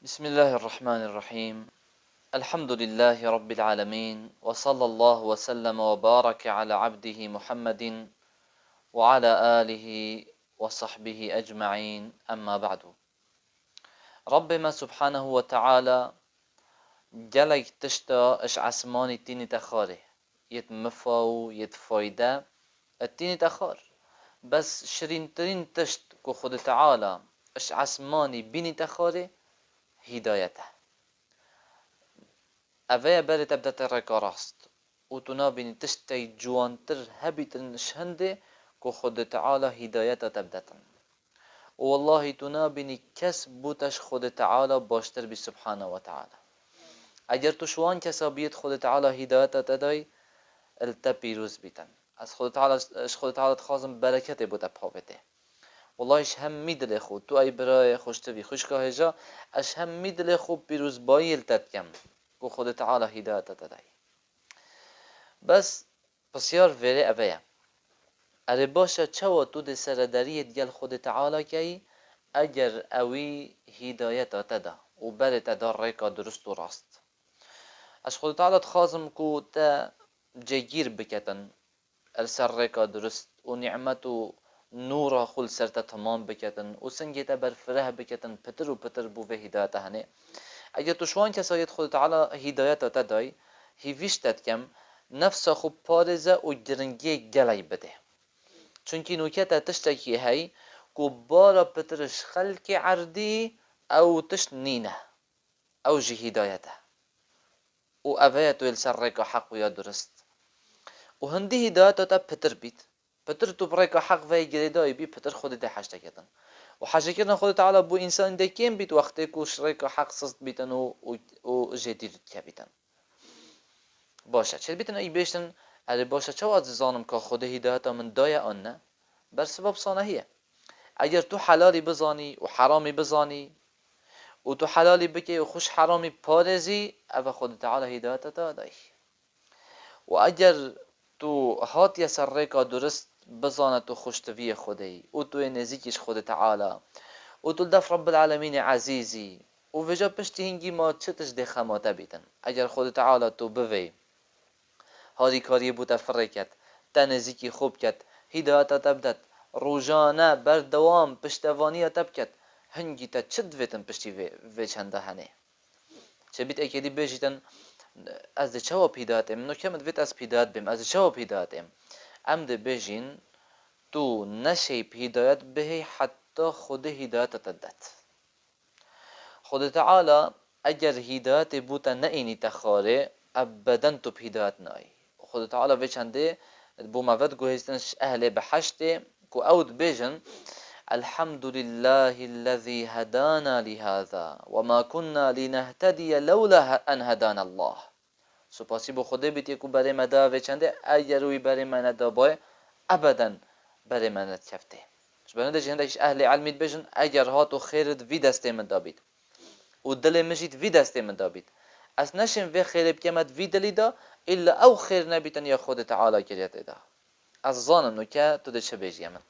بسم الله الرحمن الرحيم. الحمد لله رب العالمين، وصلى الله وسلم وبارك على عبده محمد وعلى آله وصحبه أجمعين، أما بعد. ربنا سبحانه وتعالى جلك تشتا اش عسماني تيني تخاره يتمفاو يتفايدة التيني تخار، بس شرين ترين تشت كو خود تعالى اش عسماني بيني تخاره هدايته. اوه بره تبدأ رکا راست و تو نابینی تشتی جوانتر هبیتن شهنده که خود تعالی هدایت تبدأ. و والله تو نابینی کس بوتش خود تعالی باشتر بی سبحانه و تعالی. اگر تو شوان کسا بید خود تعالی هدایت تدای التا پیروز بیتن. از خود تعالی خازم برکت بوده بحابته. والله اش هم میدل خود تو ای برای خوشتوی خوشگاه جا اش هم میدل خود پیروز بایی التت کم که خود تعالی هدایت تدای. بس بسیار وره اوه اره باشه چوا تو ده سرداریت گل خود تعالی کی اگر اوی هدایت تدا و بر تدا ریکا درست و راست. از خود تعالی خازم کو تا جگیر بکتن السر ریکا درست و نعمت و نورا خل سرتا تمام بکتن و سنگی تا بر فره بکتن پتر و پتر بو به هدایت هنه. اگر تو شوان کسایت خود تعالی هدایت تدای هیویشتت کم نفس خوب پارزه و گرنگی گلی بده. چونکی نوکت تشتکی هی کو بارا پترش خلق عردی او تشت نینه او جی هدایته و اوه تو السر ریکا حق و یا درست و هندی هدایتا تا پتر بید پتر تو بریکا حق وی گریدای بی پتر خود ده حشته کردن و حشته کردن خود تعالی بو انسان ده کم بید وقتی کوش ریکا حق سست بیتن و جدید که بیتن باشه چه بیتن ای بیشتن اره باشه چه عزیزانم که خود هدایتا من دای آن نه بر سبب صانهیه. اگر تو حلالی بزانی و حرامی بزانی و تو حلالی بکی و خوش حرامی پارزی او خود تعالی هدایت دادای. و اگر تو هاتی سر ریکا درست بزانه تو خوشتوی خودی و تو نزیکش خود تعالی و تو دف رب العالمین عزیزی و وجا پشتی هنگی ما چتش دخماته بیتن. اگر خود تعالی تو بوی هاری کاری بوده فرکت تا نزیکی خوب کت هدایت تبدت روزانه بردوام پشتوانی تبکت هنگی تا چد ویتن پشتی وی چنده هنه چه بیت اکیدی بیجیتن از ده چواب هدایت ام نو کمد ویت از هدایت بیم از ده چواب هدایت ام ده بیجین تو نشیب هدایت بهی حتی خود هدایت تدت. خود تعالی اگر هدایت بوتا نینی تخاره ابدا تو هدایت نای. خود تعالی وی چنده بو مفاد گوهستنش اهل بحشت كو أود بيجن الحمد لله الذي هدانا لهذا وما كنا لنهتدي لولا أن هدانا الله. سپاسی بو خوده بیتی کو برای مدا و چنده اگر روی برای من دابای ابدا برای من کفته. شبانه جهندش اهل علمید بيجن اگر هاتو خیرت وی دسته من دابید و دل مجید وی دسته من دابید از نشم وی خیر بکمد وی دلی دا الا او خیر نبیتن یا خود تعالی کریت دا. از ظانم نو که تو ده چه بیجی من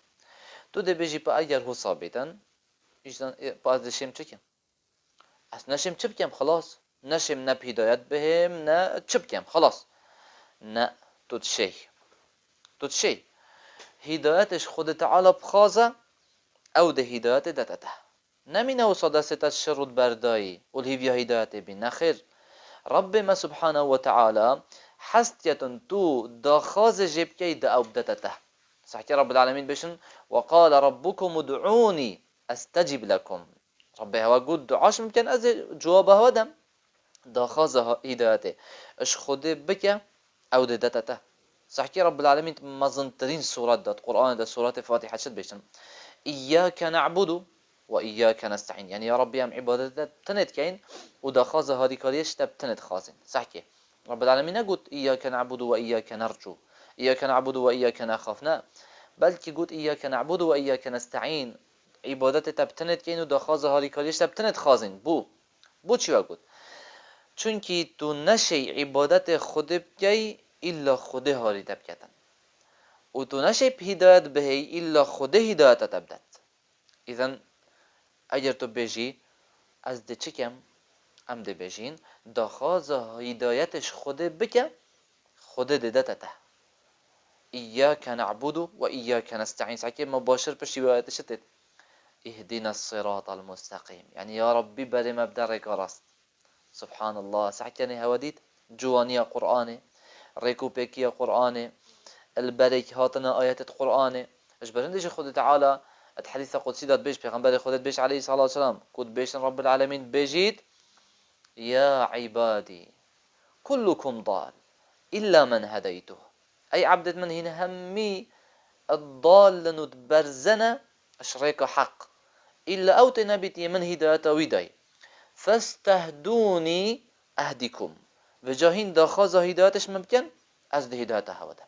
تو ده بیجی پا اگر هو ثابتن ایشتن پا از دشیم چکم از نشم چه بکم خلاص نشم نه هدایت بهم نه چه بکم خلاص نه تو تشی هدایتش خود تعالی بخوازه او ده هدایت دتته نمینه و صدا ستت شرط بردایی و الهیویا هدایت بی نخیر. رب ما سبحانه و تعالی حستية تو داخاز جيبكي دا أو بدتته. صحيح رب العالمين بشن وقال ربكم ادعوني أستجب لكم. ربي هوا قد دعاش ممكن أز جوابه ودم داخاز هدايته اش خده بك أو دتته. صحيح رب العالمين مزنترين سورة دا القرآن دا سورة فاتحة شد بشن إياك نعبد وإياك نستعين يعني يا ربي أم عبادة تنت كين وداخاز هذه كاريش تب تنت خازن. صحيح رب العالمين قلت إياك نعبد وإياك نرجو إياك نعبد وإياك نخاف بل كي قلت إياك نعبد وإياك نستعين عبادت تبتنت كين وداخاز هاري كاريش تبتنت خازن بو چی قلت چونکی تو نشی عبادت خود بکی إلا خود هاري تبكتن و تو نشی هدایت بهی إلا خود هدایت تبدت. إذن اگر تو بجی از ده چکم ام ده بجین دخواز هدایتش خود بکه خود ددته إياك نعبد وإياك نستعين ساكي مباشر بشي وآياتشتت اهدنا الصراط المستقيم يعني يا ربي بري مبدأ ريكاراست سبحان الله ساكي هوديت جوانيا قرآني ريكو بيكيا قرآني البريك هاتنا آيات قرآني اجبرندش خود تعالى الحديث قدسي دات بيش بيغنبري خودت بيش عليه الصلاة والسلام كود بيش رب العالمين بيجيت يا عبادي كلكم ضال إلا من هديته أي عبدت من هنا همي الضال لنتبرزنا أشريك حق إلا أوت نبتي من هداية ويداي فاستهدوني أهدكم وجاهين داخاز هدايتش ممكن از ده هداية هودا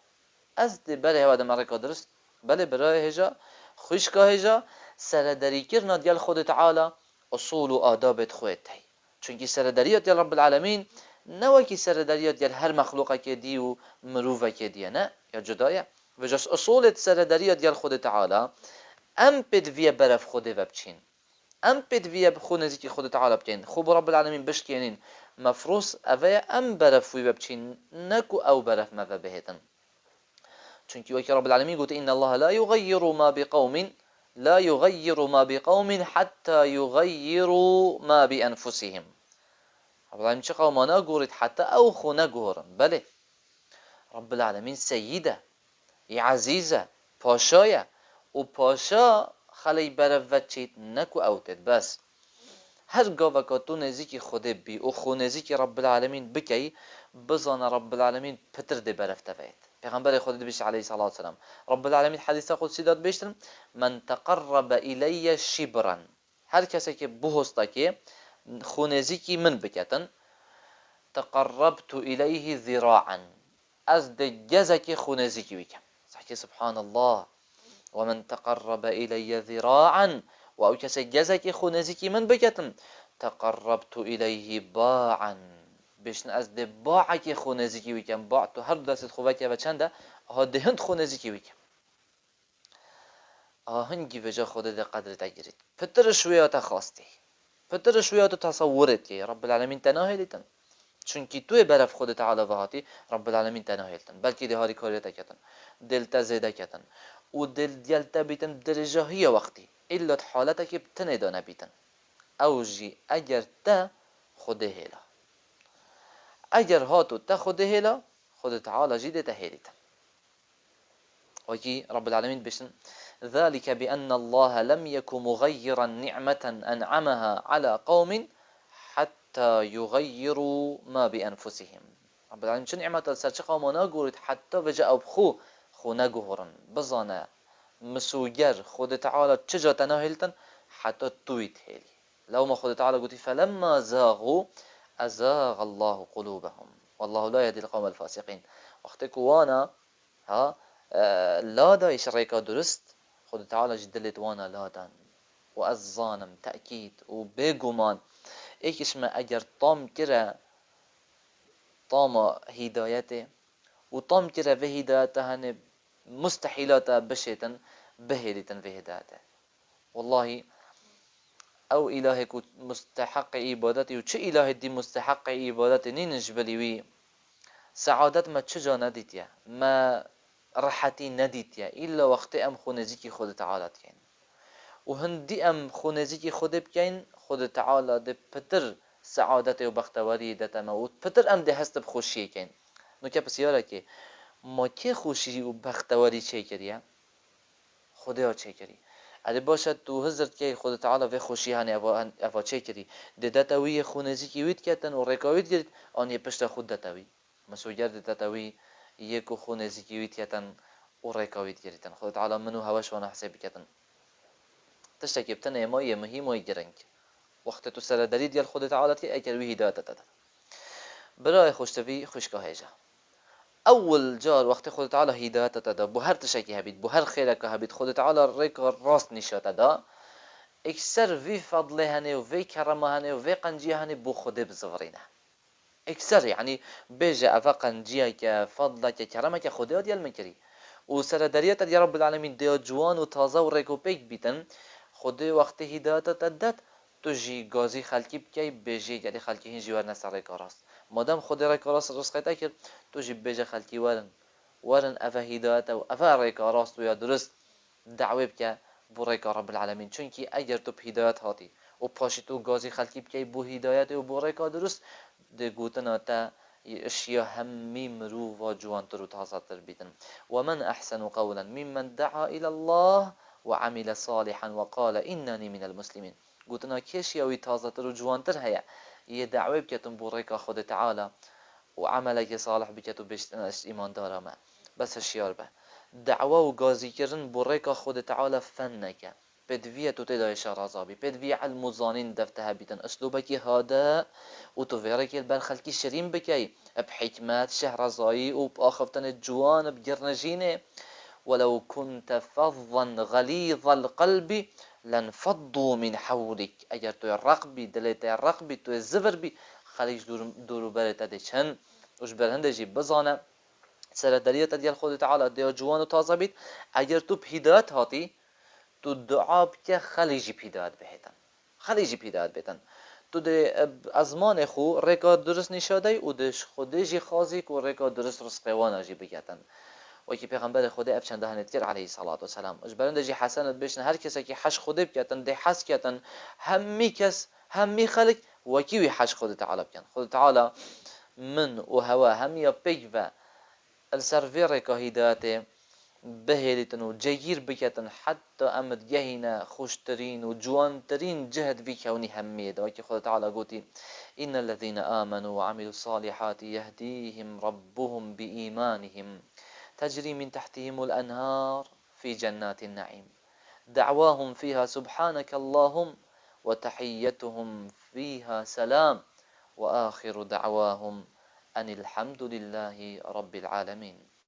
از ده بله هودا مرکا درست بله برای هجا خوشکا هجا سردری کرنا دیال خود تعالی اصول و آدابت خودت هی چونکی سردریات دیال رب العالمین نوکی سردریات دیال هر مخلوقه که دی و مروفه که دیه نه یا جدایه و جاس اصولت سردریات دیال خود تعالی ام پد ویا برف خود و بچین ام پد ویا بخونزی که خود تعالی بچین خوب رب العالمین بشکنین مفروض اوه ام برف وی بچین نکو او برف ما بهتن چونکی وکی رب العالمین گوته این الله لا يغير ما بقوم حتى يغيروا ما بأنفسهم رب العالمین چه قومانا گورید حتی او خونه گورن بله رب العالمین سیده عزیزه پاشایه و پاشا خلی برفت چید نکو اوتد بس هر گاوکاتو نزیکی خوده بی و خو نزیکی رب العالمین بکی بزان رب العالمین پتر ده برفته بید پیغمبر خود بیش علیه الصلاة والسلام رب العالمین حدیث قدسی داد بیشتر من تقرب الی شبرا هر کسی که بهسته که خو نزیکی من بکتن تقربت الیه ذراعا از ده جزک خو نزیکی بکم صحیح سبحان الله ومن تقرب إلي ذراعا وأو كسي جزاكي خو نزيكي من بكتم تقربت إليه باعا بيشن أزد باعكي خو نزيكي ويكم باع تو هر دست خوبكي وچنده هند خو نزيكي ويكم هنگی وجا خود ده قدر تگیرید پتر شویات خواستی پتر شویات تصورت که رب العالمین تناهلیتن چونکی توی برف خود تعالی وهاتی رب العالمین تناهلیتن بلکه ده هاری کاریت کتن دلتا زیده کتن و دل دیلتا بیتن درجه هی وقتی ایلت حالتا که بتنه دانه بیتن او جی اگر تا خوده هیلا اگر هاتو تا خوده هیلا خود تعالی جیده تا هیلیتن وكي رب العالمين بشن ذلك بأن الله لم يكن مغيرا نعمة أنعمها على قوم حتى يغيروا ما بأنفسهم رب العالمين شن نعمة سرچ قومنا قولت حتى وجاء بخو نگهرن بزانه مسوگر خود تعالی چجا تناهلتن حتی تویت هیلی لو ما خود تعالی قلت فلما زاغوا ازاغ الله قلوبهم والله لا يهدي القوم الفاسقين وقتی وانا ها لا دایش ریکا درست خود تعالی جدلت وانا لا دان و از ظانم تأکید و بگمان ایکش ما اگر طام کرا طام هدایته و طام کرا به هدایته هنه مستحيلات بشيتن بهيلتن في هداته والله او الهك مستحق عبادتي وچه اله دي مستحق عبادتي نينجبلي وي سعادت ما چجا ندیتیا ما راحتي ندیتیا الا وقت ام خونزيكي خود تعالى كين و هندي ام خونزيكي خود بكين خود تعالى ده پتر سعادت و بختواری دتا ما پتر ام ده هست بخوشی كين نو که بسیاره که ما که خوشی و بختواری چه کریه خدا چه کری اگه باشد تو حضرت که خدا تعالی و خوشی هنی اوا چه کری دتاوی خونزی کی وید کتن و رکاوید گرید آن پشت خود دتاوی مسوگر دتاوی یک خونزی کی وید کتن و رکاوید گریدن خدا تعالی منو هواش و حساب کتن تشتکی بتن ما یه مهم و گرنگ وقت تو سر دری دیال خدا تعالی تی اگر وی هدایت داد برای خوشتوی خوشگاه جا اول جار وقت خود تعالی هدایت داده بو هر تشکی هبید بو هر خیره که هبید خود تعالی ریک راست نشاته دا اکثر وی فضله هنه و وی کرمه هنه و وی قنجیه هنه بو خود بزورینه اکثر یعنی بیجه افا قنجیه که فضله که کرمه که خود دیال مکری و سر دریت دی رب العالمین دی جوان و تازه و ریک و پیک بیتن خود وقت هدایت داد توجي غازي خلقي بكي بيجي يعني خلقي هين جوار ناس ريكا راست مادام خود ريكا راست رزقيتا كر توجي بيجي خلقي ورن افا هدايته و افا ريكا راست ويا درست دعوه بك بو ريكا رب العالمين چونكي اگر تو بهدايت هاتي و پاشي تو غازي خلقي بكي بو هدايت و بو ريكا درست ده گوتنا تا اشياء همي مروف و جوانتر و تازاتر بيتن ومن احسن قولا ممن دعا الى الله وعمل صالحا وقال انني من المسلمين گوتنا كيشياوي تازاتر و جوانتر هيا يه دعوه بكتن بو ريكا خود تعالى وعملك صالح بكتو بيشتناش ايمان دارما بس هشيار به دعوه و غازي كرن بو ريكا خود تعالى فنك بدوية تتدى شرازابي بدوية علم الظانين دفتها بيتن اسلوبك هذا وتفيرك البرخلكي شرين بكي بحكمات شهرزائي وبآخفتن الجوان بجرنجينه ولو كنت فظا غليظ القلب لانفضوا من حولك اگر تو رقبي دلت رقبي تو زفر بي خليج دورو برتا دي چن وش برهنده جي بزانه سر دليل ديال خود تعالى ديال جوان و تازه بيت اگر تو بهدايت هاتي تو دعا بك خليجي بهدايت بهتن خليجي بهدايت بهتن تو ده ازمان خو ريكا درست نشاده و دش خودجي خازيك و ريكا درست رزقوانا جي بگتن وكي پیغمبر خدا اف چنده هنتیر علیه الصلاة والسلام اش برنده جي حسنت بشن هر کسی که حش خدا بکتن ده حس کتن همي کس همي خلق وكي وي حش خدا تعالى بکن خدا تعالى من و هوا همي بيج و السرفير كهيداته بهيرتن و جير بكتن حتى امد جهنا خوشترين و جوانترين جهد في كوني همية وكي خدا تعالى قوتي إن الذين آمنوا وعملوا الصالحات يهديهم ربهم بإيمانهم تجري من تحتهم الأنهار في جنات النعيم دعواهم فيها سبحانك اللهم وتحيتهم فيها سلام وآخر دعواهم أن الحمد لله رب العالمين.